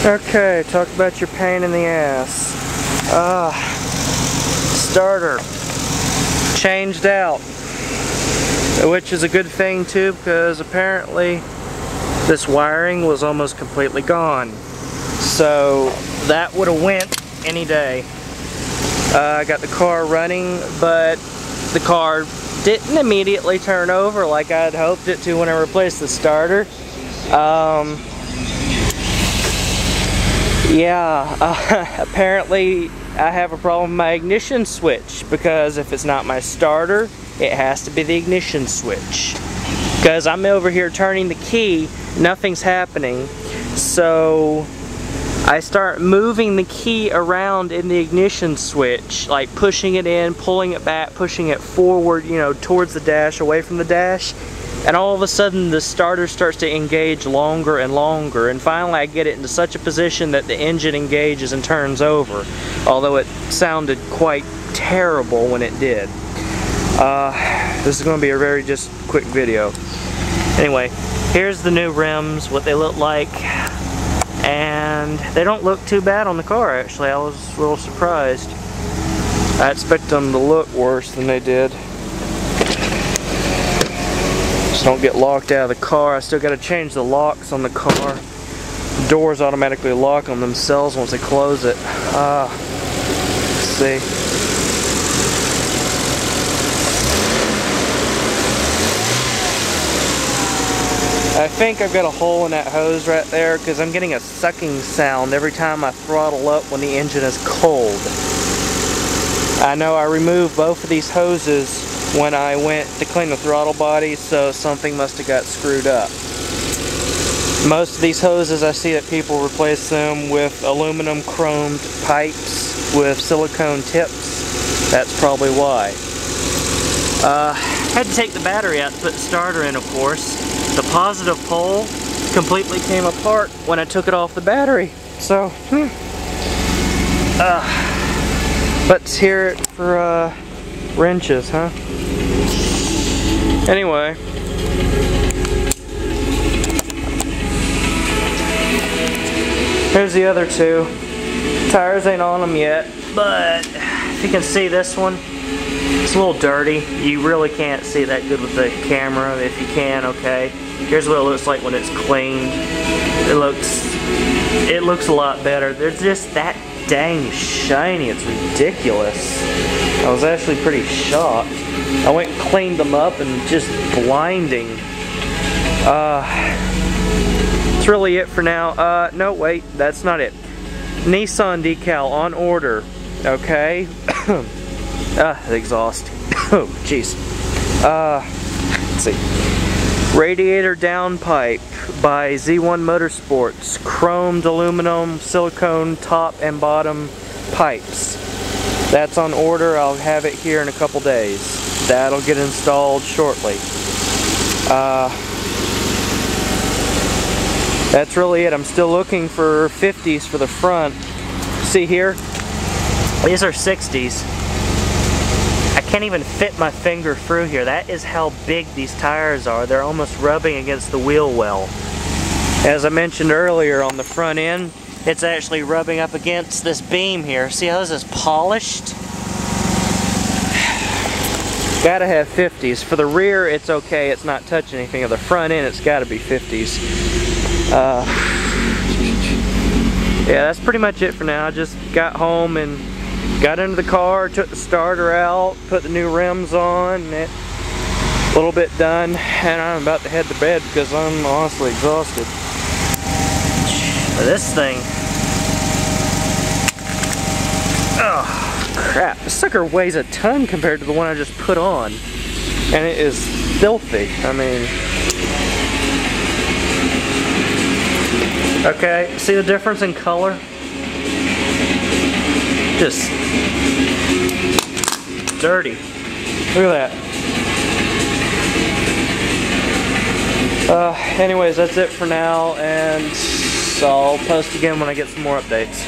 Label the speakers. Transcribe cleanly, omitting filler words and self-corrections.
Speaker 1: Okay, talk about your pain in the ass. Starter changed out, which is a good thing too, because apparently this wiring was almost completely gone. So that would have went any day. I got the car running, but the car didn't immediately turn over like I had hoped it to when I replaced the starter. Apparently I have a problem with my ignition switch, because if it's not my starter, it has to be the ignition switch. Because I'm over here turning the key, nothing's happening. So I start moving the key around in the ignition switch, like pushing it in, pulling it back, pushing it forward, you know, towards the dash, away from the dash. And all of a sudden the starter starts to engage longer and longer, and finally I get it into such a position that the engine engages and turns over, although it sounded quite terrible when it did. This is going to be a very just quick video. Anyway, here's the new rims, what they look like, and they don't look too bad on the car actually. I was a little surprised. I expect them to look worse than they did. Just don't get locked out of the car. I still got to change the locks on the car. The doors automatically lock on themselves once they close it. Let's see. I think I've got a hole in that hose right there, because I'm getting a sucking sound every time I throttle up when the engine is cold. I know I removed both of these hoses when I went to clean the throttle body, so something must have got screwed up. Most of these hoses, I see that people replace them with aluminum chromed pipes with silicone tips. That's probably why. Had to take the battery out to put the starter in, of course. The positive pole completely came apart when I took it off the battery. So, let's hear it for wrenches, huh? Anyway, here's the other two. Tires ain't on them yet, but if you can see this one, it's a little dirty. You really can't see that good with the camera. If you can, okay. Here's what it looks like when it's cleaned. It looks a lot better. They're just that dang shiny. It's ridiculous. I was actually pretty shocked. I went and cleaned them up and just blinding. That's really it for now. No, wait, that's not it. Nissan decal on order. Okay. The exhaust. Oh, jeez. Let's see. Radiator downpipe by Z1 Motorsports. Chromed aluminum silicone top and bottom pipes. That's on order. I'll have it here in a couple days. That'll get installed shortly. That's really it. I'm still looking for 50s for the front. See here? These are 60s. I can't even fit my finger through here. That is how big these tires are. They're almost rubbing against the wheel well. As I mentioned earlier, on the front end, it's actually rubbing up against this beam here. See how this is polished? Gotta have 50s. For the rear, it's okay. It's not touching anything. On the front end, it's gotta be 50s. Yeah, that's pretty much it for now. I just got home and got into the car, took the starter out, put the new rims on, and a little bit done, and I'm about to head to bed because I'm honestly exhausted. This thing, oh crap, this sucker weighs a ton compared to the one I just put on, and it is filthy. I mean, okay, see the difference in color? Just dirty. Look at that. Anyways, that's it for now, and I'll post again when I get some more updates.